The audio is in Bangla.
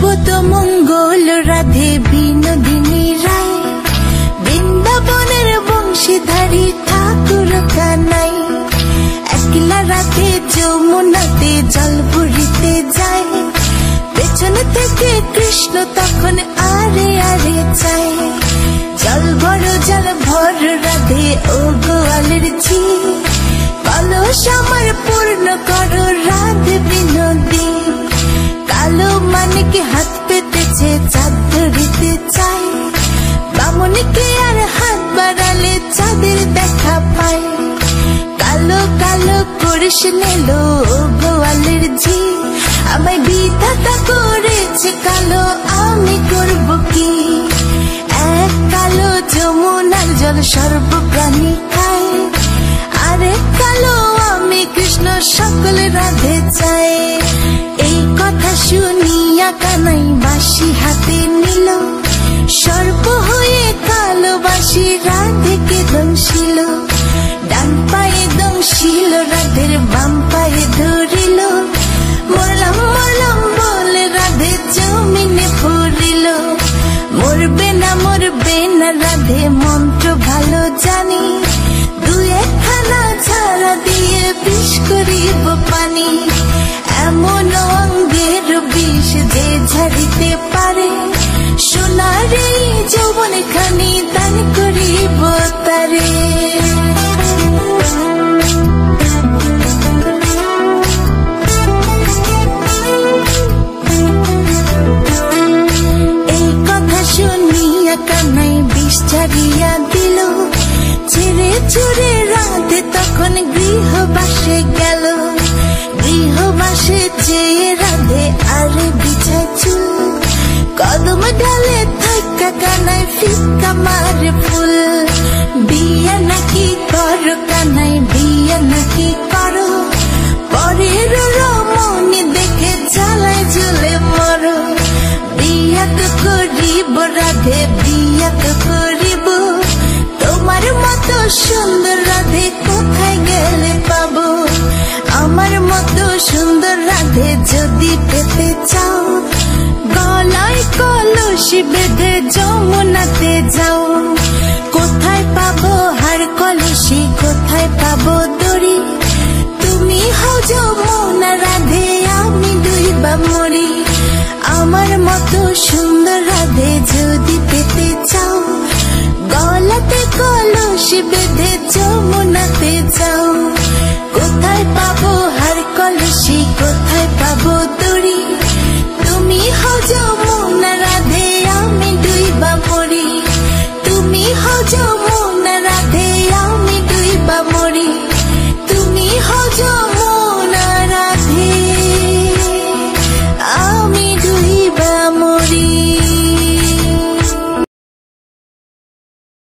সর্বত মঙ্গল রাধে বিনোদিনী রায়, বৃন্দাবনের বংশীধারী ঠাকুর কানাই। একলা রাধে যমুনাতে জল ভরিতে যায়, পেছন থেকে কৃষ্ণ তখন আরে আরে চায়। জল ভর রাধে ও গোয়ালের ঝি, কলস আমার পূর্ণ করো রাধে বিনোদী। কালো মানিকে হাত পেতেছে চাঁদ ধরিতে চায়, বামুনিকে আর হাত বাড়ালে চাঁদের দেখা পায়। কালো কালো করিস নিলো গোয়ালের ঝি, আমায় বিধাতা করেছে কালো, আমি করব কি? এক কালো যমুনার জল সর্বপ্রাণী খায়, আরেক কালো আমি কৃষ্ণ সকল রাধে চাই। এই কথা শুনিয়া কানাই বাঁশি হাতে নিল, সর্প হয়ে কালো বাঁশি রাধেকে দংশিল। ডান পায়ে দংশিল রাধের বাম পায়ে ধরিল, মরলাম মরলাম বলে রাধে জমিনে পড়িল। মরবে না রাধে মন্ত্র ভালো জানি, দু একখানা ছাড়া দিয়ে বিষ করিব পানি। এমন অঙ্গের বিষ যে ঝাড়িতে পারে, সোনার এই যৌবন খানি দান করিব তারে। এই কথা শুনিয়া কানাই বিষ ছাড়িয়া দিল, ছেড়ে ছুড়ে রাধে তখন গৃহবাসে গেল। গৃহবাসে চেয়ে রাধে আর বিছায় চুল, কদম ডালে থাকা কানাই ফিক্কা মারে ফুল। বিয়া নাকি করো কানাই বিয়া নাকি করো, পরের রমণী দেখে জ্বালায় জ্বলে মরো। বিয়া তো করিব রাধে বিয়া তো করিব, তোমার মতো সুন্দর রাধে কোথায় গেলে পাবো? আমার মতো সুন্দর রাধে যদি পেতে চাও, গলায় কলসি বেঁধে যমুনাতে যাও। কোথায় পাবো হার কলসি, কোথায় পাবো দড়ি? তুমি হও যমুনা রাধে, আমি ডুইবা মরি। আমার মতো সুন্দর রাধে যদি পেতে চাও, গলাতে কলসি বেঁধে যমুনাতে যাও। কোথায় পাবো হার কলসি, কোথায় পাবো দড়ি? তুমি হও